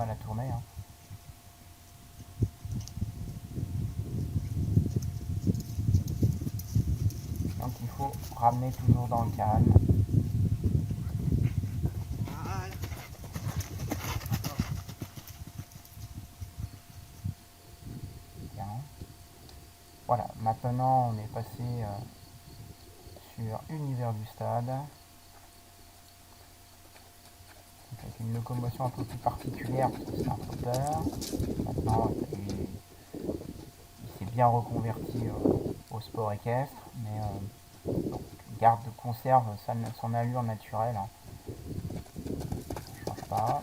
mal à tourner. Hein. Donc il faut ramener toujours dans le calme. Bien. Voilà, maintenant on est passé sur Univers du stade. Donc avec une locomotion un peu plus particulière parce que c'est un trotteur. Maintenant il s'est bien reconverti au sport équestre, mais donc, garde conserve son allure naturelle. Hein. Change pas,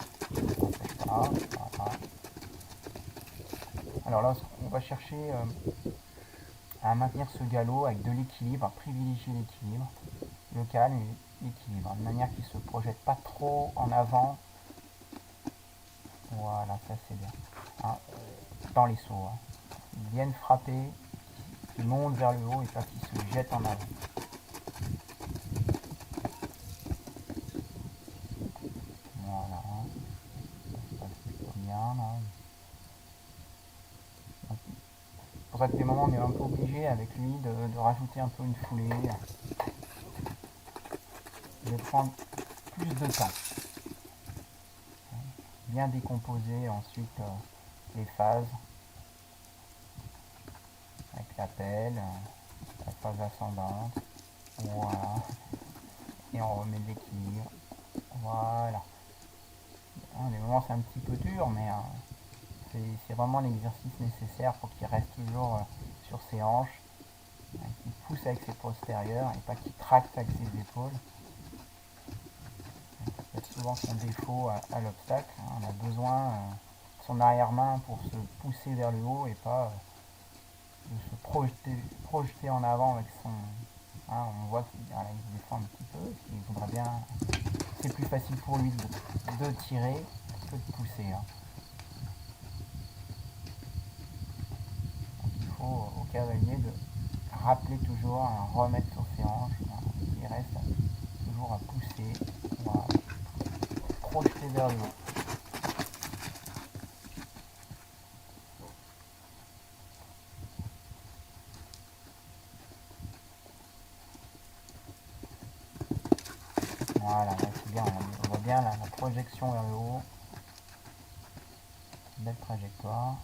n'empêche pas. Voilà. Alors là, on va chercher à maintenir ce galop avec de l'équilibre, à privilégier l'équilibre, le calme et l'équilibre, de manière qu'il ne se projette pas trop en avant. Voilà, ça c'est bien. Hein, dans les sauts. Hein. Ils viennent frapper, ils montent vers le haut et pas qu'ils se jettent en avant. Voilà, ça se passe plutôt bien là. Donc, c'est pour ça que des moments on est un peu obligé avec lui de rajouter un peu une foulée, de prendre plus de temps. Bien décomposer ensuite les phases avec la pelle, la phase ascendante, voilà, et on remet de l'équilibre, voilà. Des moments c'est un petit peu dur, mais c'est vraiment l'exercice nécessaire pour qu'il reste toujours sur ses hanches, qu'il pousse avec ses postérieurs et pas qu'il tracte avec ses épaules. C'est souvent son défaut à l'obstacle. Hein. On a besoin de son arrière-main pour se pousser vers le haut et pas de se projeter en avant avec son... Hein, on voit qu'il défend un petit peu, il voudrait bien... C'est plus facile pour lui de tirer que de pousser. Hein. Donc il faut au cavalier de rappeler toujours, à remettre sur ses hanches, qu'il reste toujours à pousser, voilà, projeter vers le haut. Voilà, c'est bien, on voit bien la projection vers le haut. Belle trajectoire.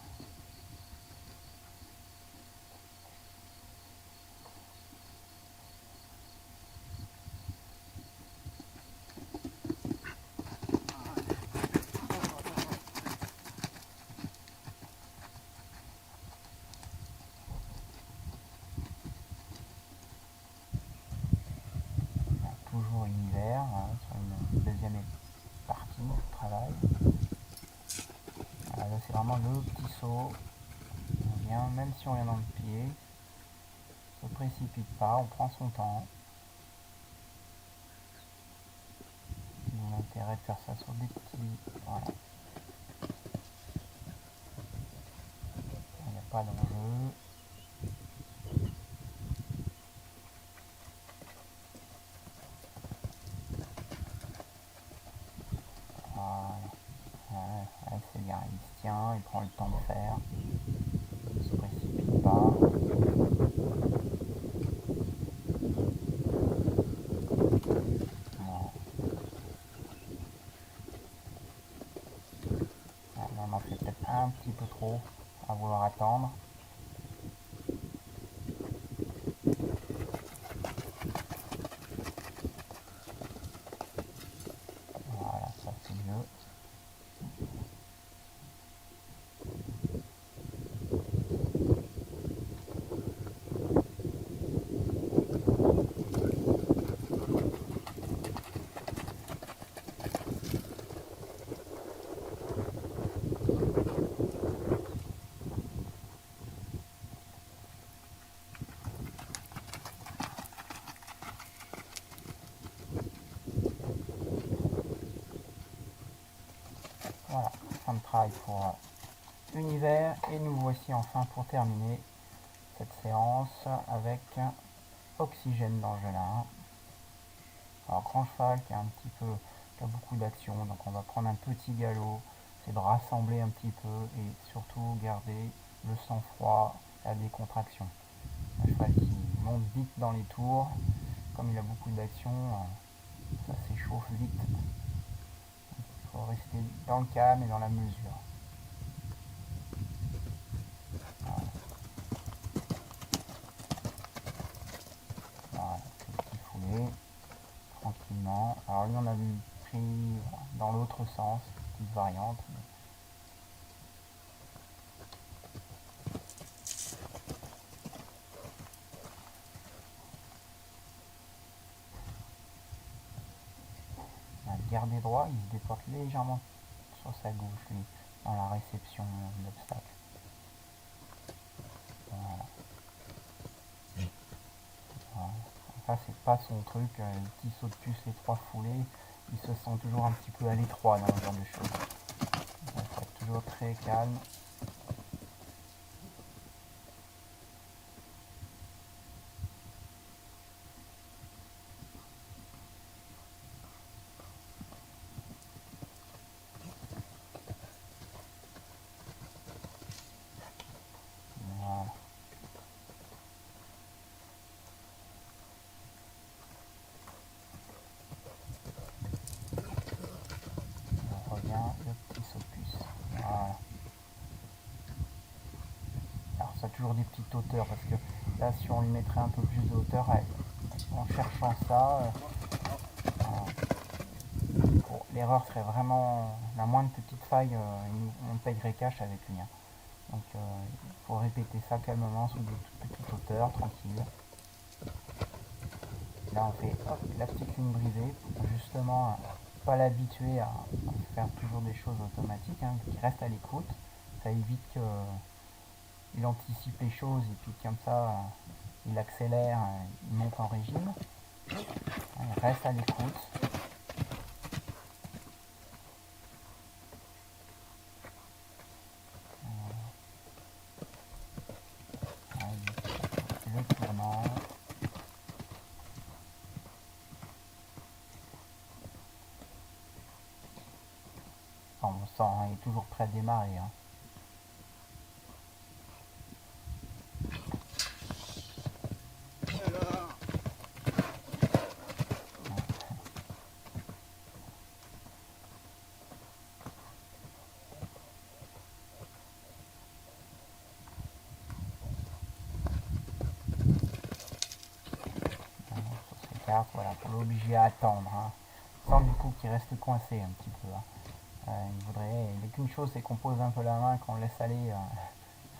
Toujours univers, hein, sur une deuxième partie du travail. Voilà, là c'est vraiment le petit saut. On vient, même si on vient dans le pied, on ne se précipite pas, on prend son temps. On a intérêt de faire ça sur des petits. Voilà. Il n'y a pas d'enjeu. Voilà. Ouais, c'est bien, il se tient, il prend le temps de faire. Il ne se précipite pas. Voilà. On en fait peut-être un petit peu trop à vouloir attendre. Voilà, ça c'est mieux. Voilà, fin de travail pour Univers et nous voici enfin pour terminer cette séance avec Oxygène d'Angelin. Alors grand cheval qui a un petit peu, qui a beaucoup d'action, donc on va prendre un petit galop c'est de rassembler un petit peu et surtout garder le sang-froid, la décontraction. Un cheval qui monte vite dans les tours, comme il a beaucoup d'action, ça s'échauffe vite. Il faut rester dans le calme et dans la mesure. Voilà. Voilà, petit foulée, tranquillement. Alors lui on a pris dans l'autre sens, petite variante. Garder droit, il se déporte légèrement sur sa gauche, lui, dans la réception d'obstacles. Voilà. Voilà. Ça, c'est pas son truc, le petit saut de puce, les 3 foulées, il se sent toujours un petit peu à l'étroit dans ce genre de choses. Il faut être toujours très calme. Voilà. On revient, le petit saut de puce. Voilà. Alors ça a toujours des petites hauteurs parce que là si on lui mettrait un peu plus de hauteur en cherchant ça, l'erreur serait vraiment la moindre petite faille, on payerait cash avec lui. Hein. Donc il faut répéter ça calmement sous des toutes petites hauteurs, tranquille. Là on fait hop, la petite ligne brisée pour justement pas l'habituer à faire toujours des choses automatiques, hein, qu'il reste à l'écoute. Ça évite qu'il anticipe les choses et puis comme ça il accélère, il monte en régime. Il reste à l'écoute. Le tournant. Enfin, on sent, hein, il est toujours prêt à démarrer. Hein. Voilà, pour l'obliger à attendre, hein, sans du coup qu'il reste coincé un petit peu. Hein. Il n'y a qu'une chose, c'est qu'on pose un peu la main, qu'on laisse aller,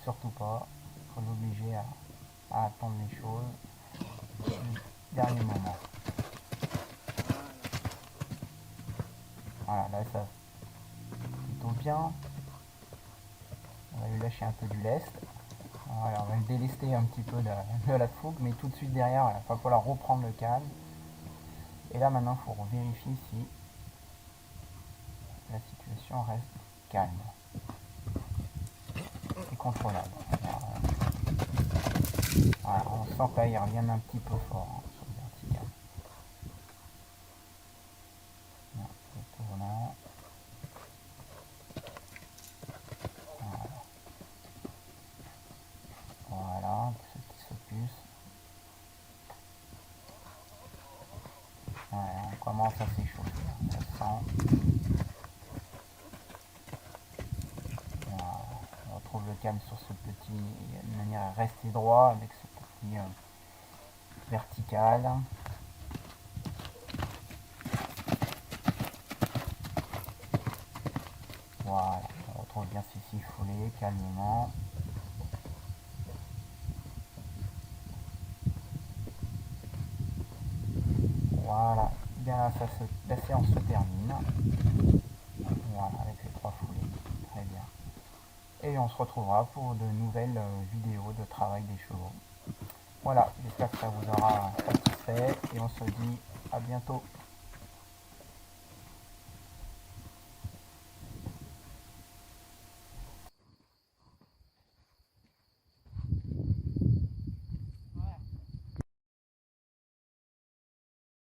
surtout pas. Il faut l'obliger à attendre les choses du dernier moment. Voilà, là ça plutôt bien. On va lui lâcher un peu du lest. Voilà, on va le délester un petit peu de la fougue, mais tout de suite derrière, il va falloir reprendre le calme. Et là maintenant, il faut vérifier si la situation reste calme et contrôlable. Voilà, on sent que là, il revient un petit peu fort hein, sur le vertical. Là, le tournant. Voilà, ce petit focus. Voilà, on commence à s'échauffer. Ça sent. Voilà, on retrouve le calme sur ce petit, de manière à rester droit avec ce petit vertical. Voilà, on retrouve bien ces 6 foulées calmement. Voilà, bien là, la séance se termine. Voilà, avec les 3 foulées. Très bien. Et on se retrouvera pour de nouvelles vidéos de travail des chevaux. Voilà, j'espère que ça vous aura satisfait et on se dit à bientôt.